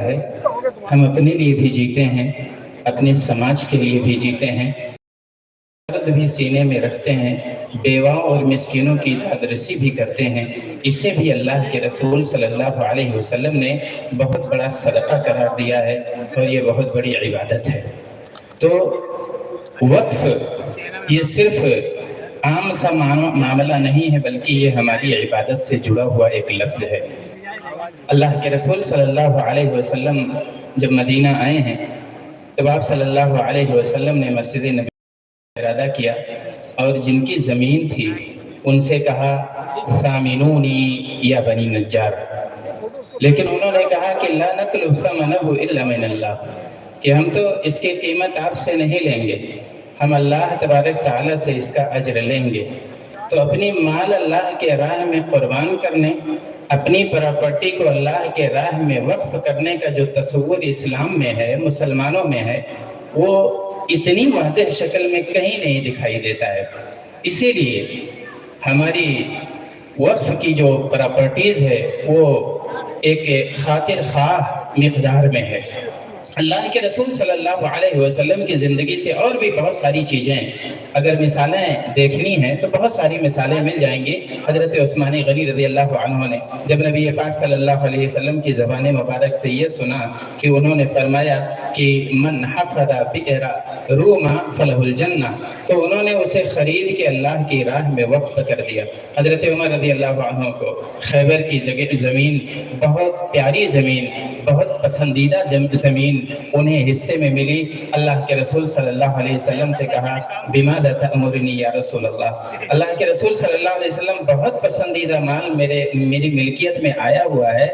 ہے۔ ہم اپنے لیے بھی جیتے ہیں، اپنے سماج کے لیے بھی جیتے ہیں، درد بھی سینے میں رکھتے ہیں، بیواؤں اور مسکینوں کی دادرسی بھی کرتے ہیں۔ اسے بھی اللہ کے رسول صلی اللہ علیہ وسلم نے بہت بڑا صدقہ قرار دیا ہے اور یہ بہت بڑی عبادت ہے۔ تو وقف یہ صرف عام سا معاملہ نہیں ہے، بلکہ یہ ہماری عبادت سے جڑا ہوا ایک لفظ ہے۔ اللہ کے رسول صلی اللہ علیہ وسلم جب مدینہ آئے ہیں تب آپ صلی اللہ علیہ وسلم نے مسجد نبی کا ارادہ کیا اور جن کی زمین تھی ان سے کہا ثامنونی یا بنی نجار، لیکن انہوں نے کہا کہ لا نطلب ثمنہ الا من اللہ، کہ ہم تو اس کی قیمت آپ سے نہیں لیں گے، ہم اللہ تبارک تعالیٰ سے اس کا اجر لیں گے۔ تو اپنی مال اللہ کے راہ میں قربان کرنے، اپنی پراپرٹی کو اللہ کے راہ میں وقف کرنے کا جو تصور اسلام میں ہے، مسلمانوں میں ہے، وہ اتنی واضح شکل میں کہیں نہیں دکھائی دیتا ہے۔ اسی لیے ہماری وقف کی جو پراپرٹیز ہے وہ ایک خاطر خواہ مقدار میں ہے۔ اللہ کے رسول صلی اللہ علیہ وسلم کی زندگی سے اور بھی بہت ساری چیزیں اگر مثالیں دیکھنی ہیں تو بہت ساری مثالیں مل جائیں گی۔ حضرت عثمان غنی رضی اللہ عنہ نے جب نبی پاک صلی اللہ علیہ وسلم کی زبان مبارک سے یہ سنا کہ انہوں نے فرمایا کہ من حفظ بئر روما فلہ الجنہ، تو انہوں نے اسے خرید کے اللہ کی راہ میں وقف کر دیا۔ حضرت عمر رضی اللہ عنہ کو خیبر کی زمین، بہت پیاری زمین، بہت پسندیدہ زمین انہیں حصے میں ملی۔ اللہ کے رسول صلی اللہ علیہ وسلم سے کہا بماذا تأمرنی یا رسول اللہ، اللہ کے رسول صلی اللہ علیہ وسلم بہت پسندیدہ مال میری ملکیت میں آیا ہوا ہے،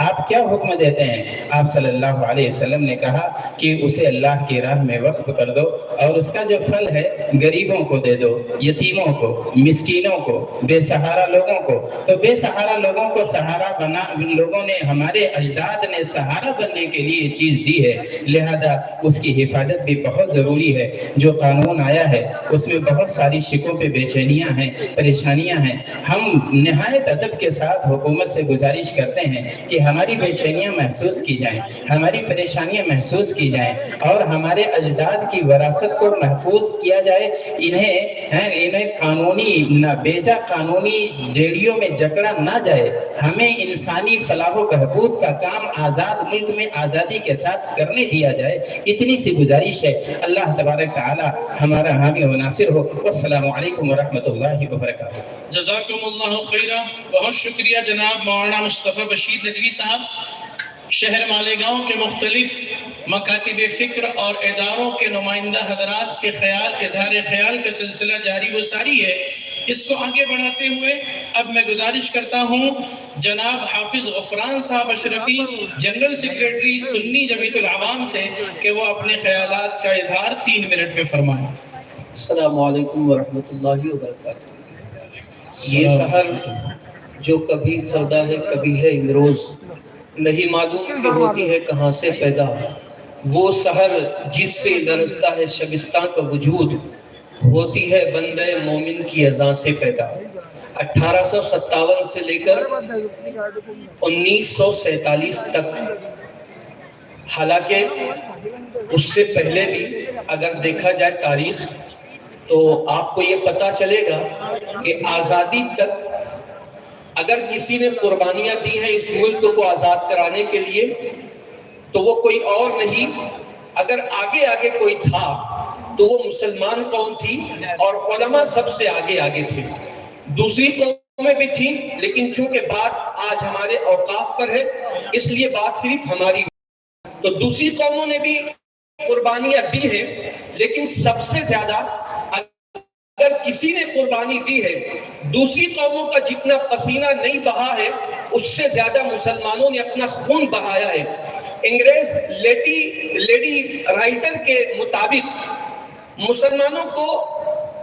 آپ کیا حکم دیتے ہیں؟ آپ صلی اللہ علیہ وسلم نے کہا کہ اسے اللہ کی راہ میں وقف کر دو اور اس کا جو پھل ہے غریبوں کو دے دو، یتیموں کو، مسکینوں کو، بے سہارا لوگوں کو۔ تو بے سہارا لوگوں کو سہارا بنا، لوگوں نے، ہمارے اجداد نے سہارا بننے کے لیے چیز دی ہے، لہذا اس کی حفاظت بھی بہت ضروری ہے۔ جو قانون آیا ہے اس میں بہت ساری شکوں پہ بے چینیاں ہیں، پریشانیاں ہیں۔ ہم نہایت ادب کے ساتھ حکومت سے گزارش کرتے ہیں کہ ہماری بے چینیاں محسوس کی جائیں، ہماری پریشانیاں محسوس کی جائیں اور ہمارے اجداد کی وراثت کو محفوظ کیا جائے۔ انہیں قانونی بیجا قانونی جیڑیوں میں جکڑا نہ جائے۔ ہمیں انسانی فلاح و بہبود کا کام آزاد ملک میں آزادی کے ساتھ کرنے دیا جائے، اتنی سی گزارش ہے۔ اللہ تبارک تعالی ہمارا حامی و ناصر ہو۔ والسلام علیکم ورحمۃ اللہ وبرکاتہ۔ جزاکم اللہ خیرہ، بہت شکریہ جناب مولانا مصطفیٰ بشیر ندوی صاحب۔ شہر مالیگاؤں کے مختلف مکاتب فکر اور اداروں کے نمائندہ حضرات کے اظہار خیال کا سلسلہ جاری و ساری ہے۔ اس کو آگے بڑھاتے ہوئے اب میں گزارش کرتا ہوں جناب حافظ غفران صاحب اشرفی، جنرل سیکریٹری سنی جمعیت العوام سے، کہ وہ اپنے خیالات کا اظہار 3 منٹ میں فرمائیں۔ السلام علیکم ورحمۃ اللہ وبرکاتہ۔ یہ شہر جو کبھی فردا ہے کبھی ہے امروز، نہیں معلوم کہ ہوتی ہے کہاں سے پیدا، وہ شہر جس سے لرزتا ہے شبستان کا وجود، ہوتی ہے بندے مومن کی اذان سے پیدا۔ 1857 سے لے کر 1947 تک، حالانکہ اس سے پہلے بھی اگر دیکھا جائے تاریخ تو آپ کو یہ پتا چلے گا کہ آزادی تک اگر کسی نے قربانیاں دی ہیں اس ملک کو آزاد کرانے کے لیے تو وہ کوئی اور نہیں، اگر آگے کوئی تھا تو وہ مسلمان قوم تھی، اور علماء سب سے آگے تھے۔ دوسری قومیں بھی تھیں لیکن چونکہ بات آج ہمارے اوقاف پر ہے اس لیے بات صرف ہماری، تو دوسری قوموں نے بھی قربانیاں دی ہیں، لیکن سب سے زیادہ اگر کسی نے قربانی دی ہے، دوسری قوموں کا جتنا پسینہ نہیں بہا ہے اس سے زیادہ مسلمانوں نے اپنا خون بہایا ہے۔ انگریز لیڈی رائٹر کے مطابق مسلمانوں کو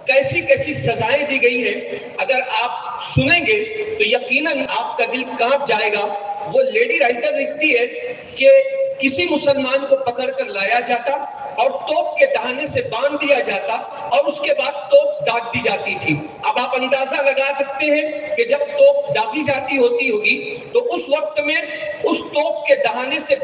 کیسی سزائیں دی گئی ہیں، اگر آپ سنیں گے تو یقیناً آپ کا دل کانپ جائے گا۔ وہ لیڈی رائٹر لکھتی ہے کہ کسی مسلمان کو پکڑ کر لایا جاتا اور توپ کے دہانے سے باندھ دیا جاتا اور اس کے بعد توپ داغ دی جاتی تھی۔ اب آپ اندازہ لگا سکتے ہیں کہ جب توپ داغی جاتی ہوگی تو اس وقت میں اس توپ کے دہانے سے